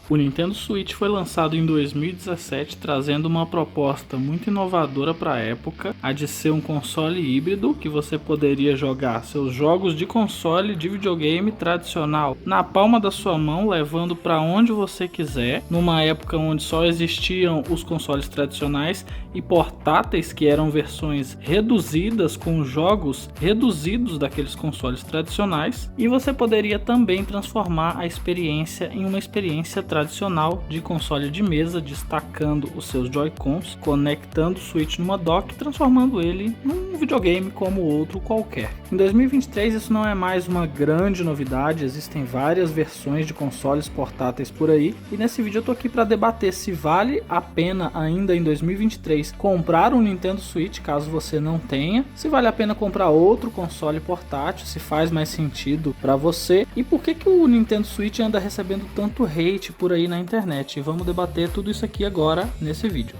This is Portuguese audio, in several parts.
O Nintendo Switch foi lançado em 2017, trazendo uma proposta muito inovadora para a época, a de ser um console híbrido, que você poderia jogar seus jogos de console de videogame tradicional na palma da sua mão, levando para onde você quiser, numa época onde só existiam os consoles tradicionais e portáteis, que eram versões reduzidas com jogos reduzidos daqueles consoles tradicionais, e você poderia também transformar a experiência em uma experiência tradicional de console de mesa, destacando os seus Joy-Cons, conectando o Switch numa dock e transformando ele num videogame como outro qualquer. Em 2023 isso não é mais uma grande novidade, existem várias versões de consoles portáteis por aí, e nesse vídeo eu tô aqui para debater se vale a pena ainda em 2023 comprar um Nintendo Switch caso você não tenha, se vale a pena comprar outro console portátil, se faz mais sentido para você, e por que o Nintendo Switch anda recebendo tanto hate por aí na internet. E vamos debater tudo isso aqui agora nesse vídeo.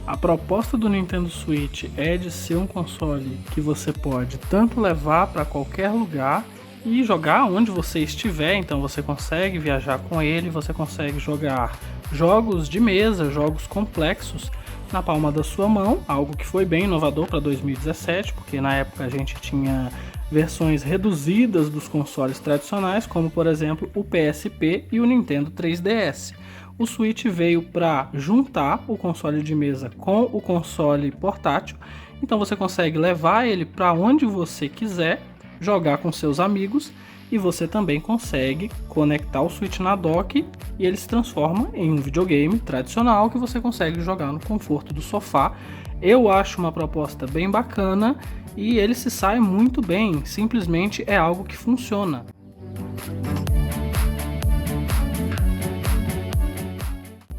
A proposta do Nintendo Switch é de ser um console que você pode tanto levar para qualquer lugar e jogar onde você estiver, então você consegue viajar com ele, você consegue jogar jogos de mesa, jogos complexos na palma da sua mão, algo que foi bem inovador para 2017, porque na época a gente tinha versões reduzidas dos consoles tradicionais, como por exemplo o PSP e o Nintendo 3DS. O Switch veio para juntar o console de mesa com o console portátil, então você consegue levar ele para onde você quiser, jogar com seus amigos, e você também consegue conectar o Switch na dock e ele se transforma em um videogame tradicional que você consegue jogar no conforto do sofá. Eu acho uma proposta bem bacana e ele se sai muito bem, simplesmente é algo que funciona.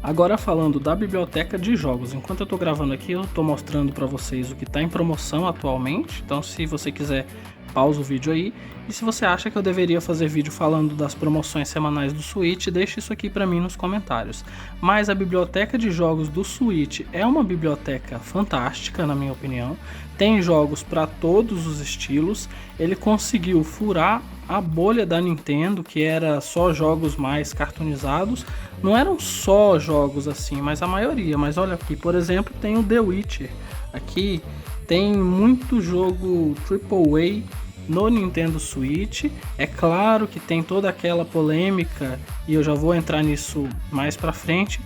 Agora falando da biblioteca de jogos, enquanto eu estou gravando aqui eu estou mostrando para vocês o que está em promoção atualmente, então se você quiser pausa o vídeo aí, e se você acha que eu deveria fazer vídeo falando das promoções semanais do Switch, deixe isso aqui para mim nos comentários. Mas a biblioteca de jogos do Switch é uma biblioteca fantástica, na minha opinião, tem jogos para todos os estilos, ele conseguiu furar a bolha da Nintendo, que era só jogos mais cartoonizados, não eram só jogos assim, mas a maioria, mas olha aqui, por exemplo, tem o The Witcher, aqui tem muito jogo AAA no Nintendo Switch. É claro que tem toda aquela polêmica, e eu já vou entrar nisso mais pra frente,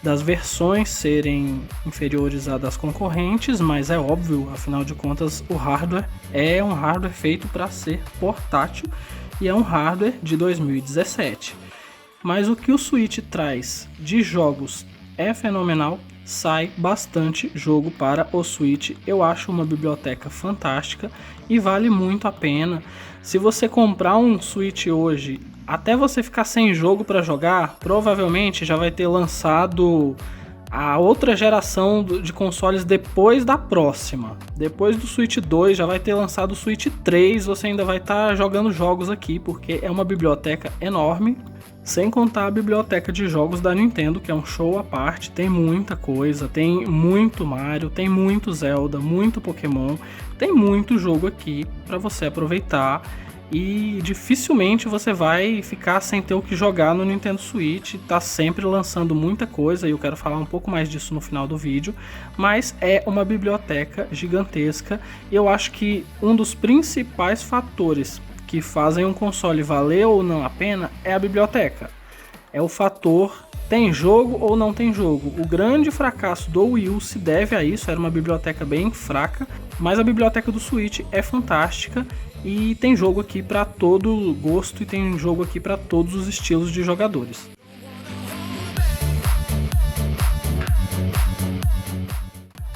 das versões serem inferiores à das concorrentes, mas é óbvio, afinal de contas o hardware é um hardware feito para ser portátil e é um hardware de 2017. Mas o que o Switch traz de jogos é fenomenal, sai bastante jogo para o Switch. Eu acho uma biblioteca fantástica e vale muito a pena. Se você comprar um Switch hoje, até você ficar sem jogo para jogar, provavelmente já vai ter lançado a outra geração de consoles depois da próxima. Depois do Switch 2 já vai ter lançado o Switch 3, você ainda vai estar jogando jogos aqui, porque é uma biblioteca enorme. Sem contar a biblioteca de jogos da Nintendo, que é um show à parte, tem muita coisa, tem muito Mario, tem muito Zelda, muito Pokémon, tem muito jogo aqui para você aproveitar e dificilmente você vai ficar sem ter o que jogar no Nintendo Switch, tá sempre lançando muita coisa e eu quero falar um pouco mais disso no final do vídeo, mas é uma biblioteca gigantesca e eu acho que um dos principais fatores que fazem um console valer ou não a pena é a biblioteca. É o fator tem jogo ou não tem jogo. O grande fracasso do Wii U se deve a isso, era uma biblioteca bem fraca, mas a biblioteca do Switch é fantástica e tem jogo aqui para todo gosto e tem jogo aqui para todos os estilos de jogadores.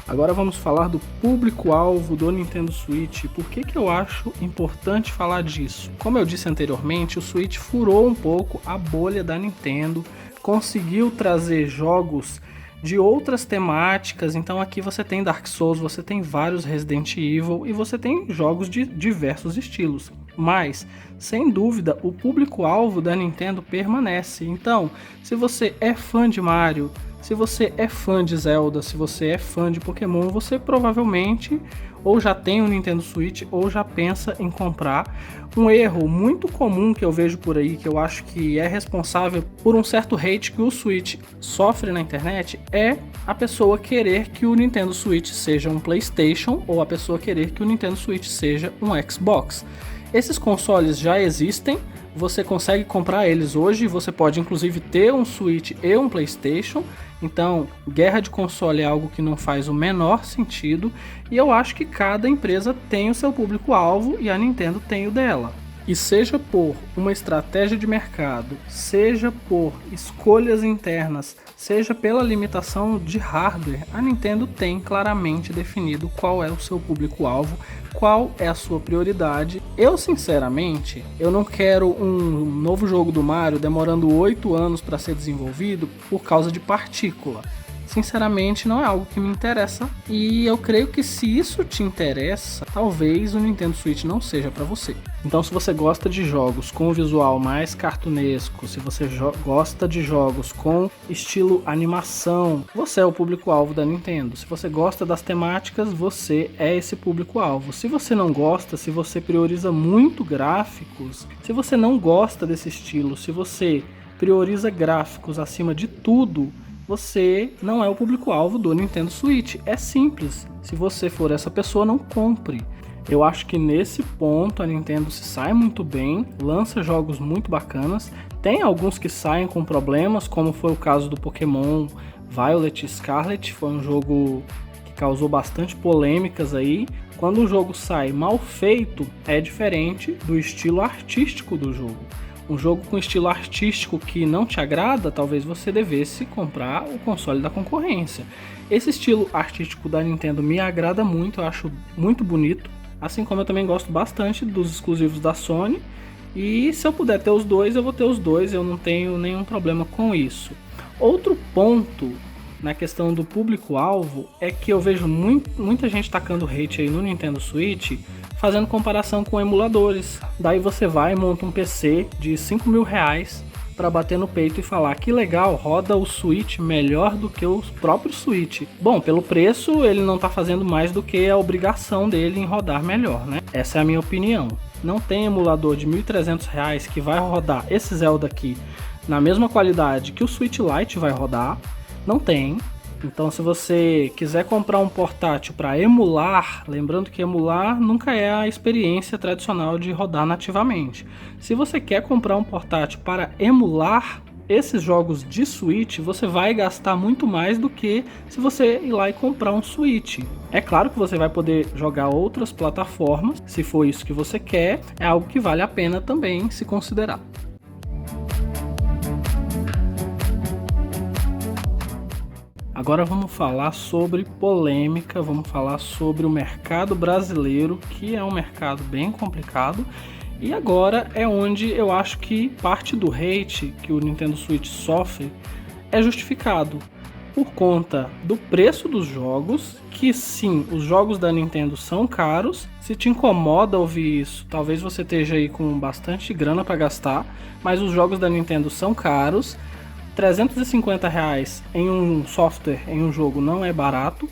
Agora vamos falar do público-alvo do Nintendo Switch. Por que eu acho importante falar disso? Como eu disse anteriormente, o Switch furou um pouco a bolha da Nintendo, conseguiu trazer jogos de outras temáticas, então aqui você tem Dark Souls, você tem vários Resident Evil e você tem jogos de diversos estilos. Mas, sem dúvida, o público-alvo da Nintendo permanece. Então, se você é fã de Mario, se você é fã de Zelda, se você é fã de Pokémon, você provavelmente ou já tem um Nintendo Switch ou já pensa em comprar. Um erro muito comum que eu vejo por aí, que eu acho que é responsável por um certo hate que o Switch sofre na internet, é a pessoa querer que o Nintendo Switch seja um PlayStation ou a pessoa querer que o Nintendo Switch seja um Xbox. Esses consoles já existem, você consegue comprar eles hoje, você pode inclusive ter um Switch e um PlayStation, então guerra de console é algo que não faz o menor sentido, e eu acho que cada empresa tem o seu público-alvo e a Nintendo tem o dela. E seja por uma estratégia de mercado, seja por escolhas internas, seja pela limitação de hardware, a Nintendo tem claramente definido qual é o seu público-alvo, qual é a sua prioridade. Eu, sinceramente, eu não quero um novo jogo do Mario demorando 8 anos para ser desenvolvido por causa de partícula. Sinceramente, não é algo que me interessa, e eu creio que se isso te interessa, talvez o Nintendo Switch não seja para você. Então, se você gosta de jogos com visual mais cartunesco, se você gosta de jogos com estilo animação, você é o público-alvo da Nintendo. Se você gosta das temáticas, você é esse público-alvo. Se você não gosta, se você prioriza muito gráficos, se você não gosta desse estilo, se você prioriza gráficos acima de tudo, você não é o público-alvo do Nintendo Switch. É simples. Se você for essa pessoa, não compre. Eu acho que nesse ponto a Nintendo se sai muito bem, lança jogos muito bacanas. Tem alguns que saem com problemas, como foi o caso do Pokémon Violet e Scarlet. Foi um jogo que causou bastante polêmicas aí. Quando o jogo sai mal feito, é diferente do estilo artístico do jogo. Um jogo com estilo artístico que não te agrada, talvez você devesse comprar o console da concorrência. Esse estilo artístico da Nintendo me agrada muito, eu acho muito bonito. Assim como eu também gosto bastante dos exclusivos da Sony. E se eu puder ter os dois, eu vou ter os dois, eu não tenho nenhum problema com isso. Outro ponto na questão do público-alvo é que eu vejo muita gente tacando hate aí no Nintendo Switch, fazendo comparação com emuladores. Daí você vai e monta um PC de R$5.000 para bater no peito e falar que legal, roda o Switch melhor do que o próprio Switch. Bom, pelo preço ele não está fazendo mais do que a obrigação dele em rodar melhor, né? Essa é a minha opinião. Não tem emulador de R$1.300 que vai rodar esse Zelda aqui na mesma qualidade que o Switch Lite vai rodar. Não tem. Então, se você quiser comprar um portátil para emular, lembrando que emular nunca é a experiência tradicional de rodar nativamente. Se você quer comprar um portátil para emular esses jogos de Switch, você vai gastar muito mais do que se você ir lá e comprar um Switch. É claro que você vai poder jogar outras plataformas, se for isso que você quer, é algo que vale a pena também se considerar. Agora vamos falar sobre polêmica, vamos falar sobre o mercado brasileiro, que é um mercado bem complicado. E agora é onde eu acho que parte do hate que o Nintendo Switch sofre é justificado. Por conta do preço dos jogos, que sim, os jogos da Nintendo são caros. Se te incomoda ouvir isso, talvez você esteja aí com bastante grana para gastar, mas os jogos da Nintendo são caros. R$350 em um software, em um jogo, não é barato.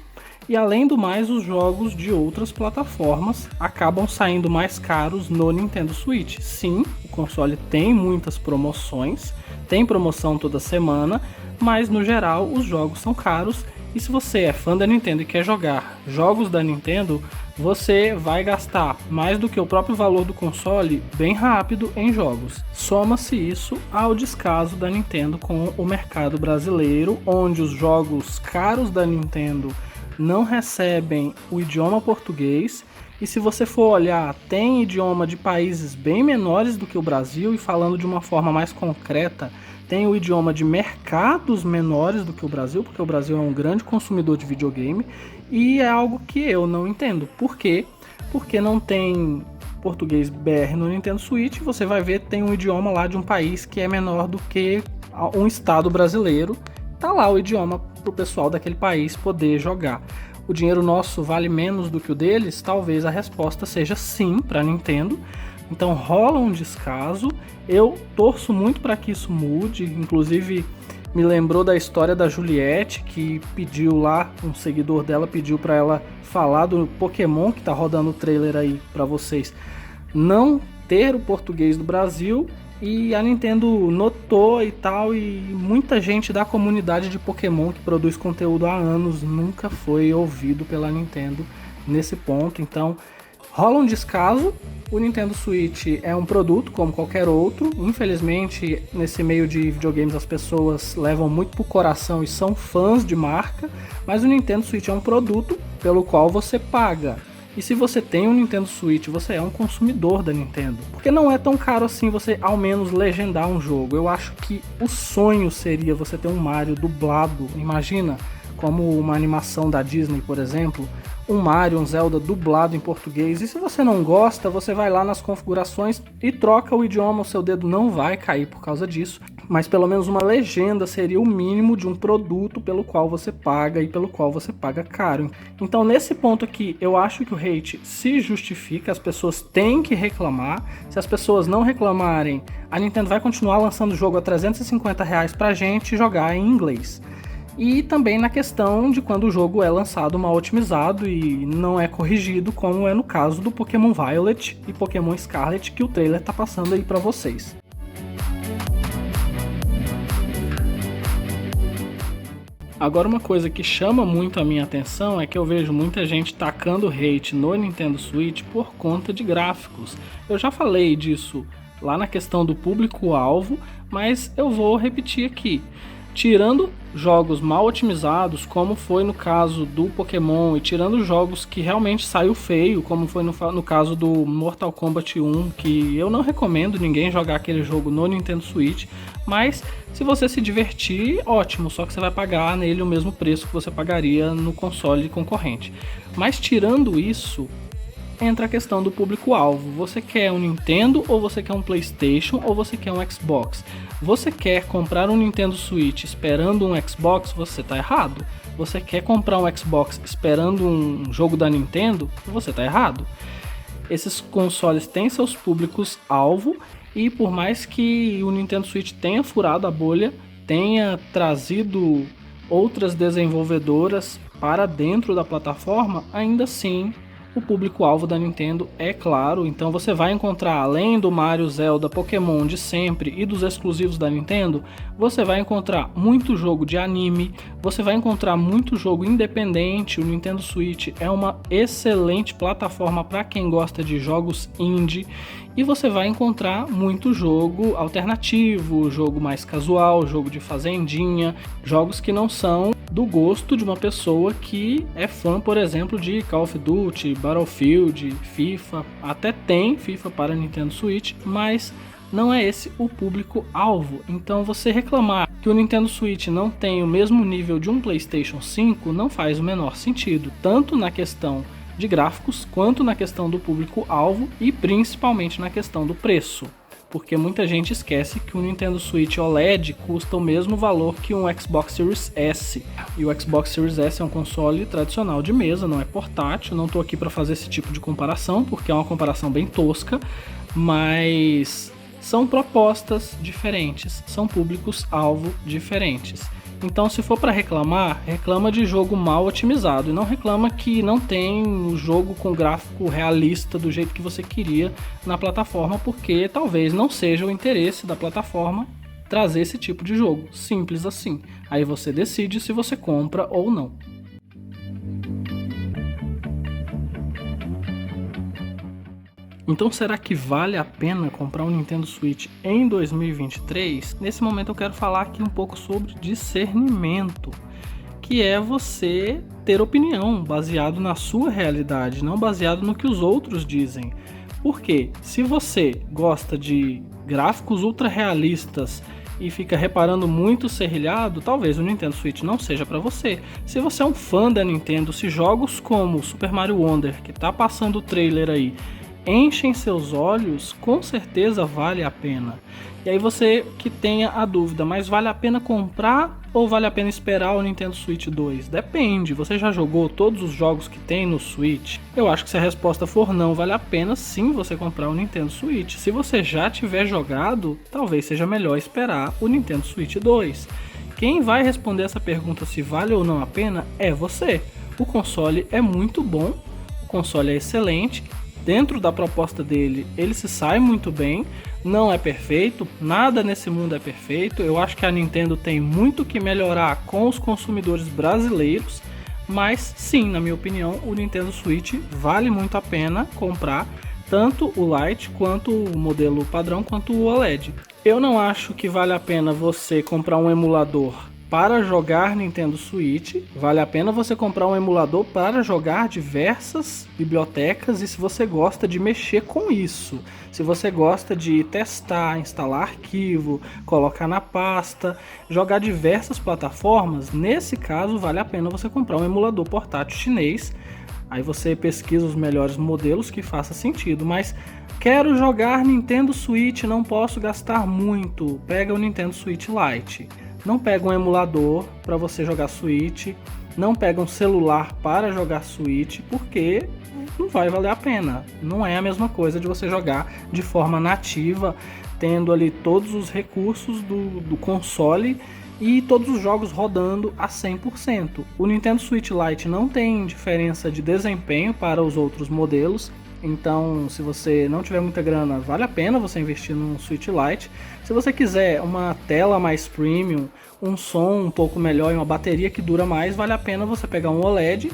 E além do mais, os jogos de outras plataformas acabam saindo mais caros no Nintendo Switch. Sim, o console tem muitas promoções, tem promoção toda semana, mas no geral os jogos são caros. E se você é fã da Nintendo e quer jogar jogos da Nintendo, você vai gastar mais do que o próprio valor do console bem rápido em jogos. Soma-se isso ao descaso da Nintendo com o mercado brasileiro, onde os jogos caros da Nintendo não recebem o idioma português. E se você for olhar, tem idioma de países bem menores do que o Brasil, e falando de uma forma mais concreta, tem o idioma de mercados menores do que o Brasil, porque o Brasil é um grande consumidor de videogame, e é algo que eu não entendo. Por quê? Porque não tem português BR no Nintendo Switch. Você vai ver, tem um idioma lá de um país que é menor do que um estado brasileiro. Tá lá o idioma para o pessoal daquele país poder jogar. O dinheiro nosso vale menos do que o deles? Talvez a resposta seja sim para a Nintendo. Então rola um descaso. Eu torço muito para que isso mude. Inclusive Me lembrou da história da Juliette, que pediu lá, um seguidor dela pediu para ela falar do Pokémon, que tá rodando o trailer aí para vocês, não ter o português do Brasil, e a Nintendo notou e tal, e muita gente da comunidade de Pokémon que produz conteúdo há anos nunca foi ouvido pela Nintendo nesse ponto. Então rola um descaso. O Nintendo Switch é um produto como qualquer outro. Infelizmente, nesse meio de videogames as pessoas levam muito pro coração e são fãs de marca, mas o Nintendo Switch é um produto pelo qual você paga. E se você tem um Nintendo Switch, você é um consumidor da Nintendo. Porque não é tão caro assim você ao menos legendar um jogo. Eu acho que o sonho seria você ter um Mario dublado. Imagina, como uma animação da Disney, por exemplo, um Mario, um Zelda dublado em português. E se você não gosta, você vai lá nas configurações e troca o idioma, o seu dedo não vai cair por causa disso. Mas pelo menos uma legenda seria o mínimo de um produto pelo qual você paga e pelo qual você paga caro. Então nesse ponto aqui, eu acho que o hate se justifica, as pessoas têm que reclamar. Se as pessoas não reclamarem, a Nintendo vai continuar lançando o jogo a R$350 pra gente jogar em inglês. E também na questão de quando o jogo é lançado mal otimizado e não é corrigido, como é no caso do Pokémon Violet e Pokémon Scarlet, que o trailer tá passando aí pra vocês. Agora, uma coisa que chama muito a minha atenção é que eu vejo muita gente tacando hate no Nintendo Switch por conta de gráficos. Eu já falei disso lá na questão do público-alvo, mas eu vou repetir aqui. Tirando jogos mal otimizados, como foi no caso do Pokémon, e tirando jogos que realmente saiu feio, como foi no caso do Mortal Kombat 1, que eu não recomendo ninguém jogar aquele jogo no Nintendo Switch, mas se você se divertir, ótimo, só que você vai pagar nele o mesmo preço que você pagaria no console concorrente. Mas tirando isso, entra a questão do público-alvo. Você quer um Nintendo, ou você quer um PlayStation, ou você quer um Xbox? Você quer comprar um Nintendo Switch esperando um Xbox? Você tá errado. Você quer comprar um Xbox esperando um jogo da Nintendo? Você tá errado. Esses consoles têm seus públicos-alvo, e por mais que o Nintendo Switch tenha furado a bolha, tenha trazido outras desenvolvedoras para dentro da plataforma, ainda assim o público-alvo da Nintendo é claro. Então você vai encontrar, além do Mario, Zelda, Pokémon de sempre e dos exclusivos da Nintendo, você vai encontrar muito jogo de anime, você vai encontrar muito jogo independente. O Nintendo Switch é uma excelente plataforma para quem gosta de jogos indie, e você vai encontrar muito jogo alternativo, jogo mais casual, jogo de fazendinha, jogos que não são do gosto de uma pessoa que é fã, por exemplo, de Call of Duty, Battlefield, FIFA. Até tem FIFA para Nintendo Switch, mas não é esse o público-alvo. Então você reclamar que o Nintendo Switch não tem o mesmo nível de um PlayStation 5 não faz o menor sentido, tanto na questão de gráficos, quanto na questão do público-alvo e principalmente na questão do preço. Porque muita gente esquece que o Nintendo Switch OLED custa o mesmo valor que um Xbox Series S. E o Xbox Series S é um console tradicional de mesa, não é portátil. Não estou aqui para fazer esse tipo de comparação, porque é uma comparação bem tosca, mas são propostas diferentes, são públicos-alvo diferentes. Então, se for para reclamar, reclama de jogo mal otimizado e não reclama que não tem o jogo com gráfico realista do jeito que você queria na plataforma, porque talvez não seja o interesse da plataforma trazer esse tipo de jogo. Simples assim. Aí você decide se você compra ou não. Então será que vale a pena comprar um Nintendo Switch em 2023? Nesse momento eu quero falar aqui um pouco sobre discernimento, que é você ter opinião baseado na sua realidade, não baseado no que os outros dizem. Porque se você gosta de gráficos ultra realistas e fica reparando muito serrilhado, talvez o Nintendo Switch não seja para você. Se você é um fã da Nintendo, se jogos como Super Mario Wonder, que tá passando o trailer aí, enchem seus olhos, com certeza vale a pena. E aí você que tenha a dúvida, mas vale a pena comprar ou vale a pena esperar o Nintendo Switch 2? Depende, você já jogou todos os jogos que tem no Switch? Eu acho que se a resposta for não, vale a pena sim você comprar o Nintendo Switch. Se você já tiver jogado, talvez seja melhor esperar o Nintendo Switch 2. quem vai responder essa pergunta se vale ou não a pena é você. O console é muito bom, o console é excelente, dentro da proposta dele ele se sai muito bem, não é perfeito, nada nesse mundo é perfeito, eu acho que a Nintendo tem muito que melhorar com os consumidores brasileiros, mas sim, na minha opinião, o Nintendo Switch vale muito a pena comprar, tanto o Lite quanto o modelo padrão quanto o OLED. Eu não acho que vale a pena você comprar um emulador para jogar Nintendo Switch, vale a pena você comprar um emulador para jogar diversas bibliotecas e se você gosta de mexer com isso, se você gosta de testar, instalar arquivo, colocar na pasta, jogar diversas plataformas, nesse caso vale a pena você comprar um emulador portátil chinês. Aí você pesquisa os melhores modelos que faça sentido, mas quero jogar Nintendo Switch, não posso gastar muito, pega o Nintendo Switch Lite. Não pega um emulador para você jogar Switch, não pega um celular para jogar Switch, porque não vai valer a pena. Não é a mesma coisa de você jogar de forma nativa, tendo ali todos os recursos do console e todos os jogos rodando a 100%. O Nintendo Switch Lite não tem diferença de desempenho para os outros modelos, então se você não tiver muita grana, vale a pena você investir num Switch Lite. Se você quiser uma tela mais premium, um som um pouco melhor e uma bateria que dura mais, vale a pena você pegar um OLED.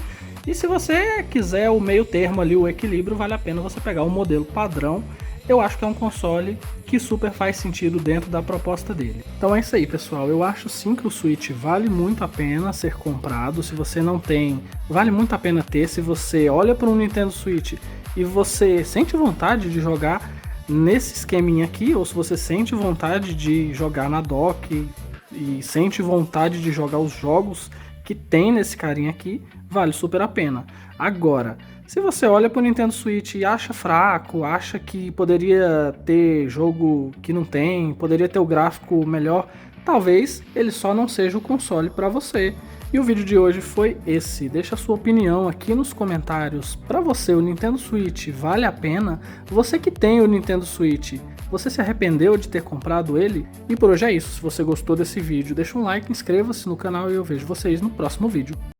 E se você quiser o meio termo ali, o equilíbrio, vale a pena você pegar um modelo padrão. Eu acho que é um console que super faz sentido dentro da proposta dele. Então é isso aí, pessoal. Eu acho sim que o Switch vale muito a pena ser comprado. Se você não tem, vale muito a pena ter. Se você olha para um Nintendo Switch e você sente vontade de jogar nesse esqueminha aqui, ou se você sente vontade de jogar na dock e sente vontade de jogar os jogos que tem nesse carinha aqui, vale super a pena. Agora, se você olha para o Nintendo Switch e acha fraco, acha que poderia ter jogo que não tem, poderia ter o gráfico melhor, talvez ele só não seja o console para você. E o vídeo de hoje foi esse. Deixa a sua opinião aqui nos comentários. Para você, o Nintendo Switch vale a pena? Você que tem o Nintendo Switch, você se arrependeu de ter comprado ele? E por hoje é isso. Se você gostou desse vídeo, deixa um like, inscreva-se no canal e eu vejo vocês no próximo vídeo.